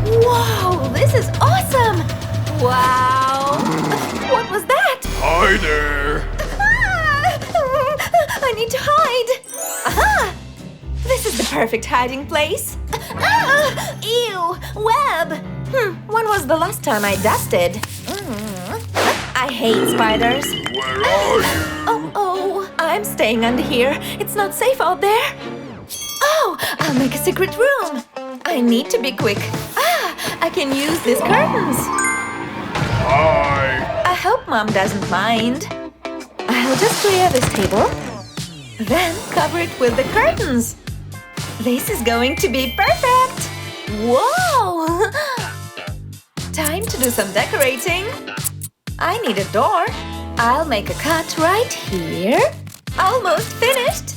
Whoa, this is awesome! Wow! What was that? Hi there! I need to hide! Aha! This is the perfect hiding place. Ew! Web! When was the last time I dusted? I hate spiders. Where are you? Oh, I'm staying under here. It's not safe out there. Oh, I'll make a secret room. I need to be quick. I can use these curtains. Hi! I hope Mom doesn't mind. I'll just clear this table. Then cover it with the curtains. This is going to be perfect. Whoa! Time to do some decorating. I need a door. I'll make a cut right here. Almost finished.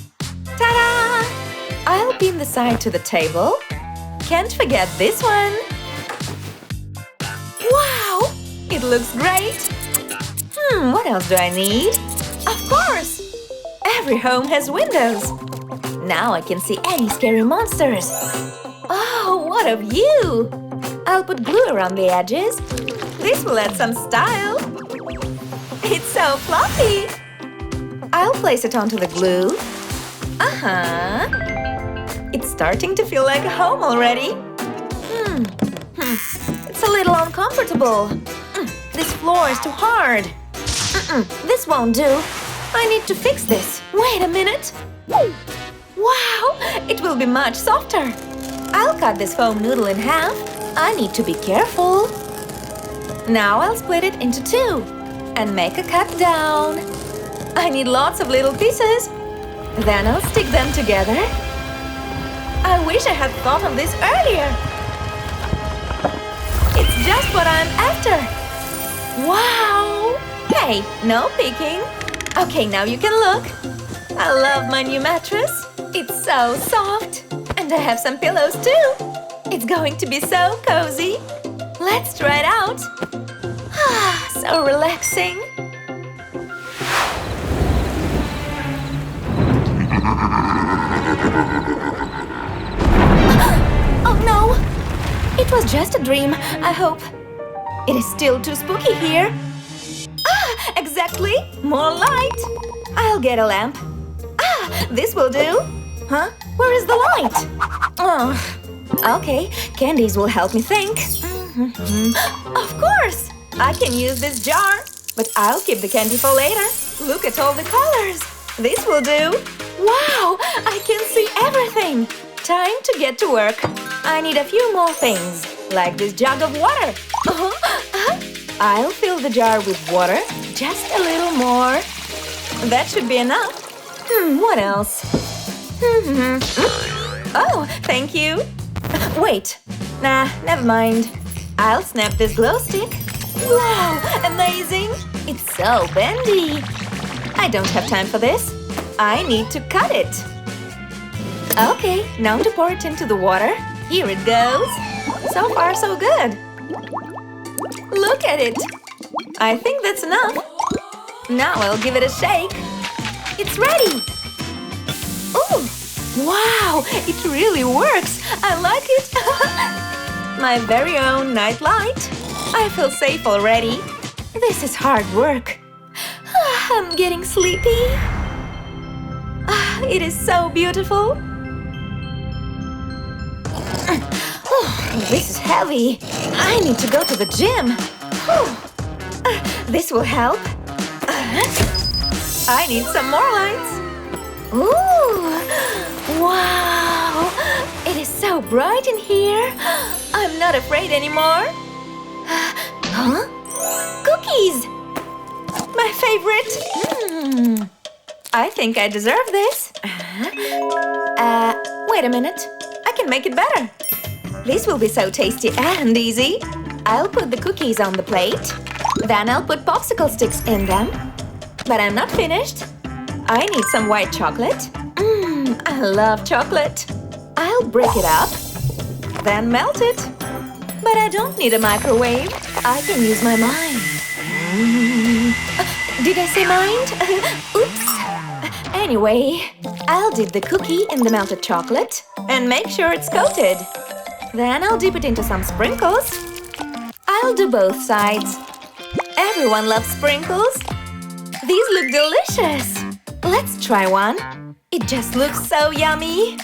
Ta-da! I'll pin the side to the table. Can't forget this one. Wow! It looks great. What else do I need? Of course! Every home has windows. Now I can see any scary monsters. Oh, what a view! I'll put glue around the edges. This will add some style. It's so fluffy. I'll place it onto the glue. It's starting to feel like a home already. It's a little uncomfortable. This floor is too hard. This won't do. I need to fix this. Wait a minute. Wow, it will be much softer. I'll cut this foam noodle in half. I need to be careful. Now I'll split it into two and make a cut down. I need lots of little pieces. Then I'll stick them together. I wish I had thought of this earlier. It's just what I'm after. Wow! Hey, no peeking. Okay, now you can look. I love my new mattress. It's so soft. And I have some pillows too. It's going to be so cozy. Let's try it out. So relaxing. Oh no! It was just a dream, I hope. It is still too spooky here. Exactly! More light! I'll get a lamp. This will do. Huh? Where is the light? Oh, okay. Candies will help me think. Of course! I can use this jar, but I'll keep the candy for later. Look at all the colors. This will do. Wow! I can see everything. Time to get to work. I need a few more things, like this jug of water. I'll fill the jar with water, just a little more. That should be enough. What else? Oh, thank you. Wait. Nah, never mind. I'll snap this glow stick. Wow, amazing. It's so bendy. I don't have time for this. I need to cut it. Okay, now to pour it into the water. Here it goes. So far, so good. Look at it. I think that's enough. Now I'll give it a shake. It's ready. Oh, wow, it really works. I like it. My very own night light. I feel safe already. This is hard work. I'm getting sleepy. It is so beautiful. This is heavy. I need to go to the gym. This will help. I need some more lights. Ooh, wow. It is so bright in here. I'm not afraid anymore. Huh? Cookies! My favorite. I think I deserve this. Wait a minute. I can make it better. This will be so tasty and easy. I'll put the cookies on the plate. Then I'll put popsicle sticks in them. But I'm not finished. I need some white chocolate. I love chocolate. I'll break it up. Then melt it. But I don't need a microwave. I can use my mind. Did I say mind? Oops. Anyway, I'll dip the cookie in the melted chocolate and make sure it's coated. Then I'll dip it into some sprinkles. I'll do both sides. Everyone loves sprinkles. These look delicious. Let's try one. It just looks so yummy.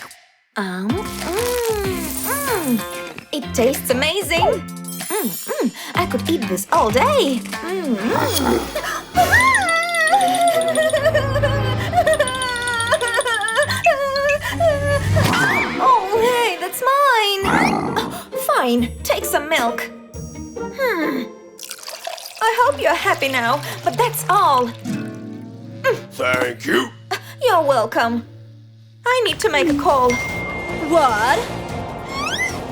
It tastes amazing. I could eat this all day. Oh, hey, that's mine. Fine, take some milk. I hope you're happy now, but that's all. Thank you. You're welcome. I need to make a call. What?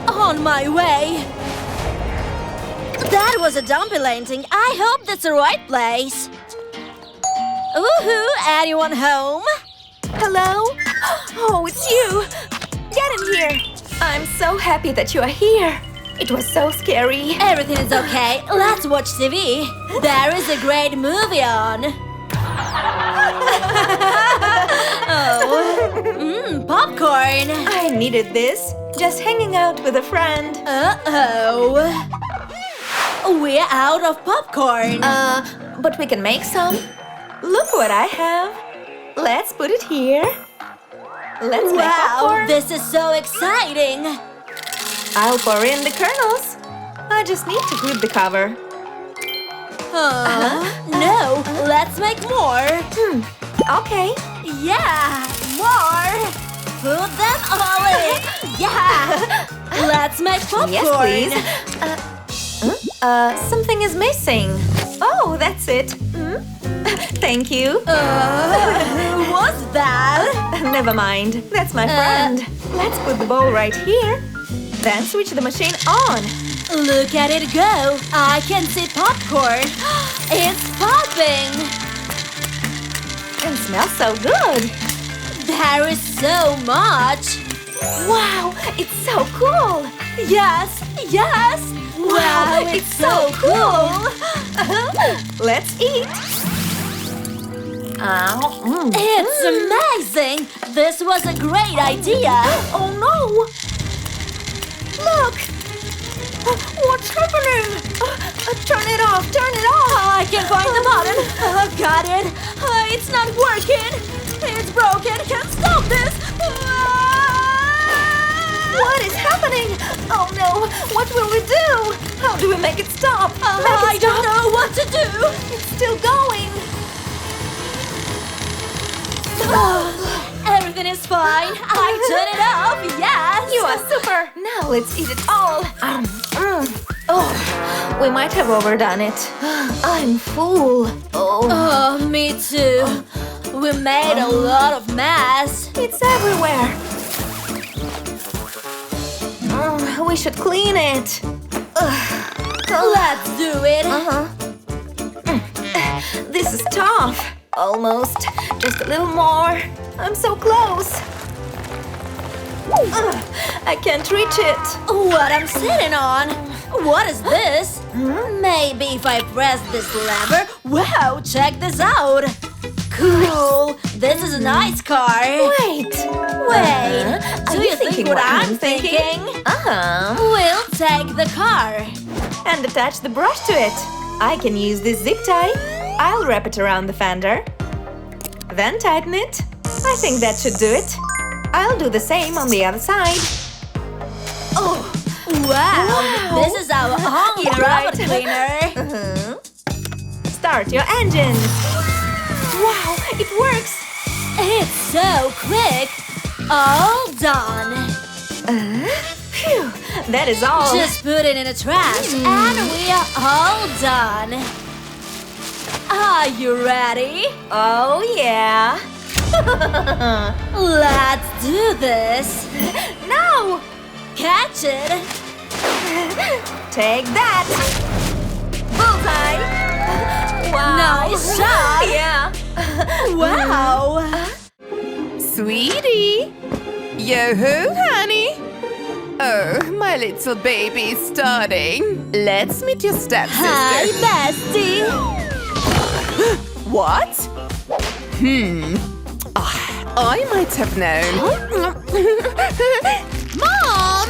On my way. That was a dumpy landing. I hope that's the right place. Woohoo! Anyone home? Hello? Oh, it's you. Get in here. I'm so happy that you are here. It was so scary. Everything is okay. Let's watch TV. There is a great movie on. Oh, popcorn. I needed this. Just hanging out with a friend. Uh-oh. We're out of popcorn. But we can make some. Look what I have. Let's put it here. Let's make popcorn. This is so exciting. I'll pour in the kernels. I just need to grip the cover. No, let's make more. Okay. Yeah, more. Put them all in. Yeah. Let's make popcorn. Yes, please. Something is missing. Oh, that's it. Thank you. What's that? Never mind. That's my friend. Let's put the bowl right here. Then switch the machine on. Look at it go. I can see popcorn. It's popping. It smells so good. There is so much. Wow, it's so cool. Yes, yes. Wow, it's so cool. Let's eat. It's amazing. This was a great idea. Oh no. Look. What's happening? Turn it off, turn it off. I can't find the button. Got it. It's not working. It's broken. Can't stop this. What is happening? Oh no, what will we do? How do we make it stop? I don't know what to do. It's still going. Everything is fine. I turn it off. Yes. You are super. Now let's eat it all. Oh, we might have overdone it. I'm full. Oh, me too. We made a lot of mess. It's everywhere. We should clean it. Let's do it. This is tough. Almost. Just a little more. I'm so close. I can't reach it. What I'm sitting on? What is this? Maybe if I press this lever. Wow, check this out. Cool. This is a nice car. Wait. Do you think what I'm thinking? We'll take the car. And attach the brush to it. I can use this zip tie. I'll wrap it around the fender. Then tighten it. I think that should do it. I'll do the same on the other side. Oh, wow. This is our own robot cleaner. Start your engine. Wow, it works. It's so quick. All done. Phew, that is all. Just put it in the trash and we are all done. Are you ready? Oh, yeah. Let's do this. Now. Catch it. Take that. Bullseye. Wow. Nice shot. Yeah. Wow. Sweetie! Yo-ho, honey! Oh, my little baby's starting. Let's meet your stepsister. Hi, bestie. What? I might have known. Mom!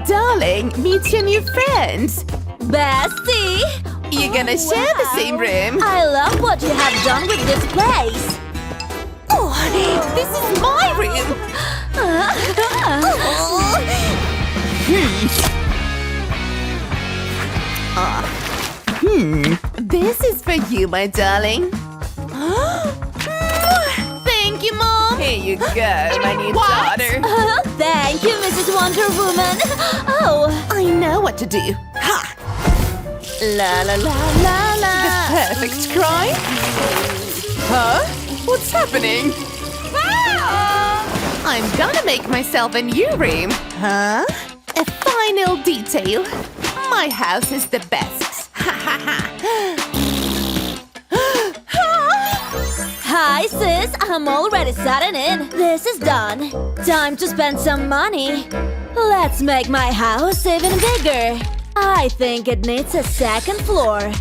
Darling, meet your new friend. Bestie! You're gonna share the same room. I love what you have done with this place. Oh, this is my room. This is for you, my darling. Thank you, Mom. Here you go, my new daughter. Thank you, Mrs. Wonder Woman. Oh, I know what to do. Ha! La la la la la. The perfect crime. Huh? What's happening? I'm gonna make myself a new room. Huh? A final detail. My house is the best. Ha ha ha. hi, sis. I'm already setting in. This is done. Time to spend some money. Let's make my house even bigger. I think it needs a second floor.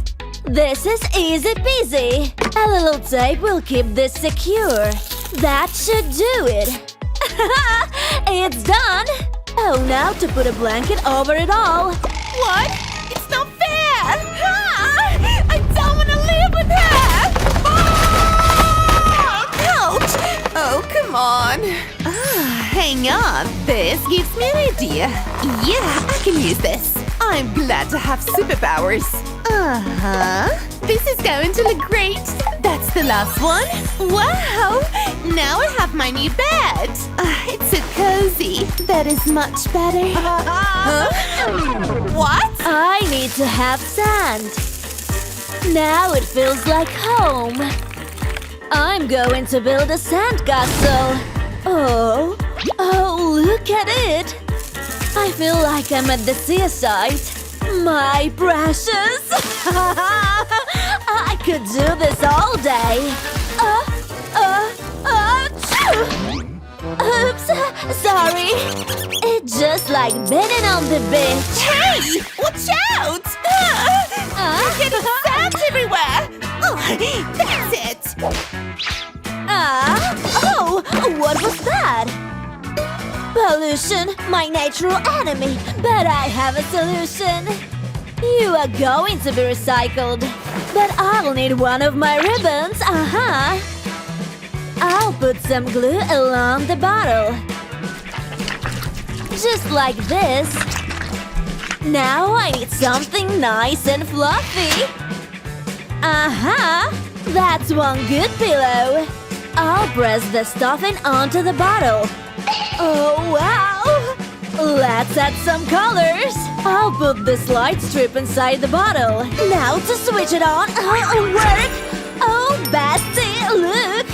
This is easy peasy. A little tape will keep this secure. That should do it. It's done! Oh, now to put a blanket over it all. What? It's not fair! I don't want to live with her! Mom! Ouch! Oh, come on. Hang on. This gives me an idea. Yeah, I can use this. I'm glad to have superpowers. This is going to look great. That's the last one. Wow! Now I have my new bed. It's so cozy. That is much better. What? I need to have sand. Now it feels like home. I'm going to build a sand castle. Oh, look at it. I feel like I'm at the seaside. My precious! I could do this all day. Oops, sorry. It's just like being on the beach. Hey! Watch out! You're getting sand everywhere! That's it! What was that? Pollution, my natural enemy. But I have a solution. You are going to be recycled. But I'll need one of my ribbons. I'll put some glue along the bottle. Just like this. Now I need something nice and fluffy. That's one good pillow. I'll press the stuffing onto the bottle. Oh, wow! Let's add some colors. I'll put this light strip inside the bottle. Now to switch it on. Work! Oh, Bestie, look!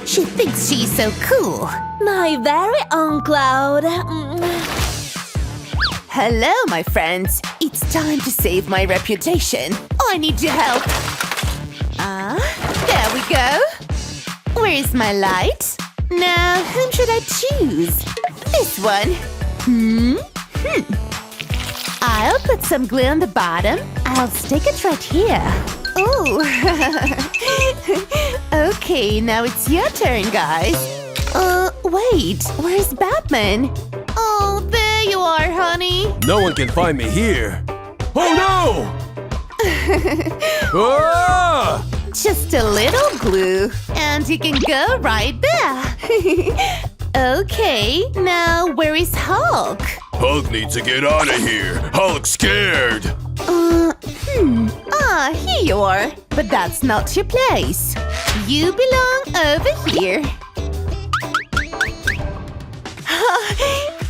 She thinks she's so cool. My very own cloud. Hello, my friends. It's time to save my reputation. I need your help. There we go. Where is my light? Now, whom should I choose? This one. I'll put some glue on the bottom. I'll stick it right here. Ooh. Okay, now it's your turn, guys. Wait, where's Batman? Oh, there you are, honey. No one can find me here. Oh no! Ah! Just a little glue, and you can go right there. Okay, now where is Hulk? Hulk needs to get out of here. Hulk's scared. Here you are. But that's not your place. You belong over here.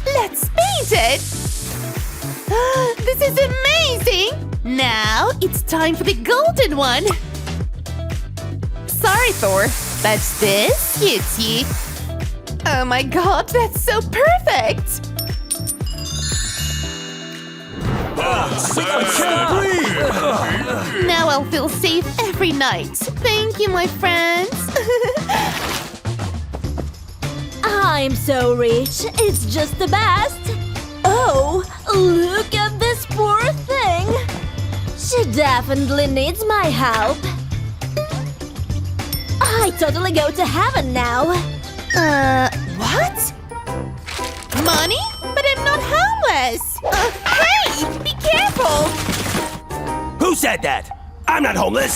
Let's paint it. This is amazing. Now it's time for the golden one. Sorry, Thor, but this suits you. Oh my god, that's so perfect! Now I'll feel safe every night. Thank you, my friends. I'm so rich. It's just the best. Oh, look at this poor thing. She definitely needs my help. I totally go to heaven now. What? Money? But I'm not homeless! Hey! Be careful! Who said that? I'm not homeless.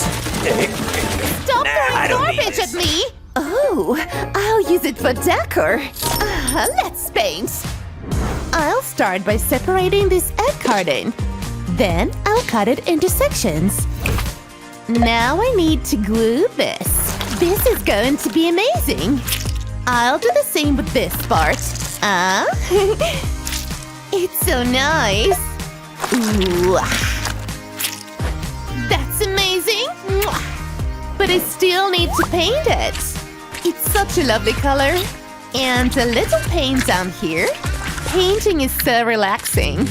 Stop I throwing don't need garbage this. at me! Oh, I'll use it for decor. Let's paint. I'll start by separating this egg carton. Then I'll cut it into sections. Now I need to glue this. This is going to be amazing. I'll do the same with this part. It's so nice. Ooh. That's amazing. But I still need to paint it. It's such a lovely color. And a little paint down here. Painting is so relaxing.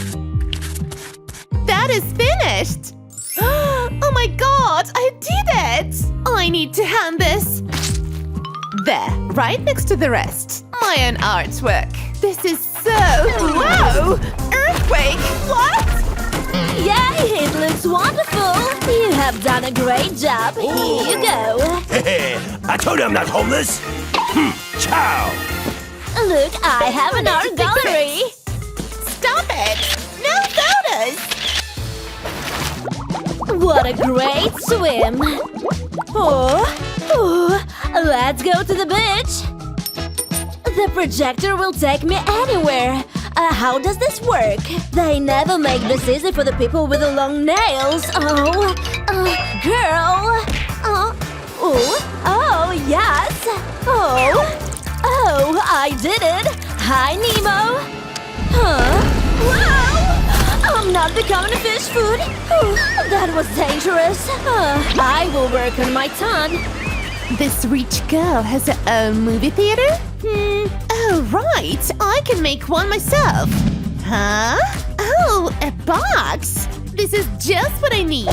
That is finished! Oh my god, I did it! I need to hand this. There, right next to the rest. My own artwork. This is so... Whoa! Earthquake! What? Yay, it looks wonderful. You have done a great job. Here you go. I told you I'm not homeless. Ciao. Look, I have an art gallery. Stop it! No photos! What a great swim. Let's go to the beach. The projector will take me anywhere. How does this work? They never make this easy for the people with the long nails. Girl. Yes. I did it. Hi, Nemo. Wow. I'm not becoming a fish food. That was dangerous. I will work on my tongue. This rich girl has her own movie theater? Oh, right. I can make one myself. Huh? Oh, a box. This is just what I need.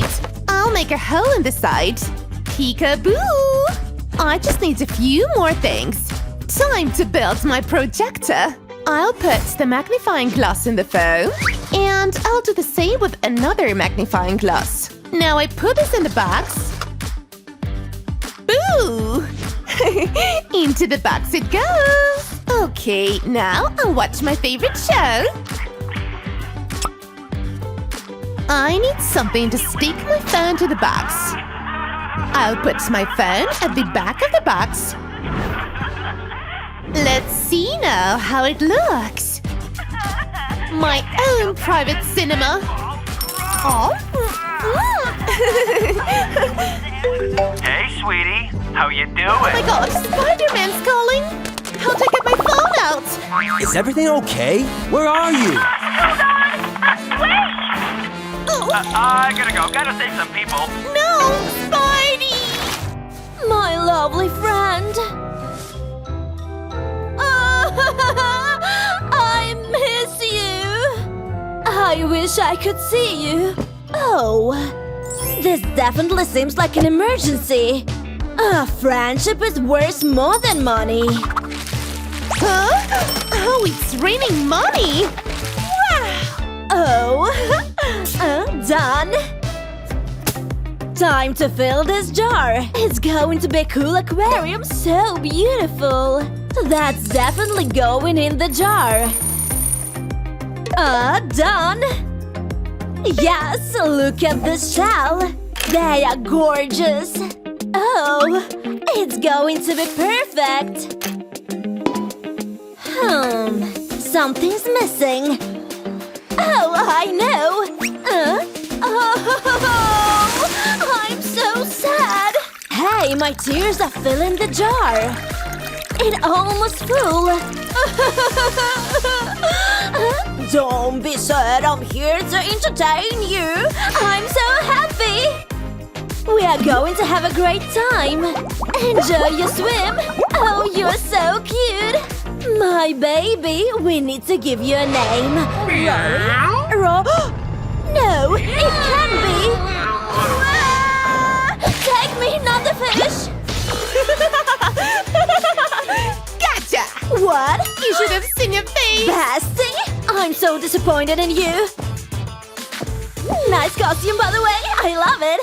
I'll make a hole in the side. Peekaboo! I just need a few more things. Time to build my projector. I'll put the magnifying glass in the phone. And I'll do the same with another magnifying glass. Now I put this in the box. Boo! Into the box it goes! Okay, now I'll watch my favorite show. I need something to stick my phone to the box. I'll put my phone at the back of the box. Let's see now how it looks. My own private cinema. Oh. Hey, sweetie. How you doing? Oh my god, Spider-Man's calling! How to get my phone out? Is everything okay? Where are you? Hold on! Wait! I gotta go. Gotta save some people. No! Spidey! My lovely friend. I miss you. I wish I could see you. Oh, this definitely seems like an emergency. Friendship is worth more than money. Huh? Oh, it's raining money! Wow! Done. Time to fill this jar. It's going to be a cool aquarium, so beautiful. That's definitely going in the jar. Done. Yes, look at this shell. They are gorgeous. Oh, it's going to be perfect. Something's missing. Oh, I know. I'm so sad. Hey, my tears are filling the jar. It almost full. Don't be sad, I'm here to entertain you. I'm so happy. We are going to have a great time. Enjoy your swim. Oh, you're so cute. My baby, we need to give you a name. No, it can be. Take me, not the fish. Gotcha! What? You should have seen your face! Bestie, I'm so disappointed in you. Nice costume, by the way. I love it.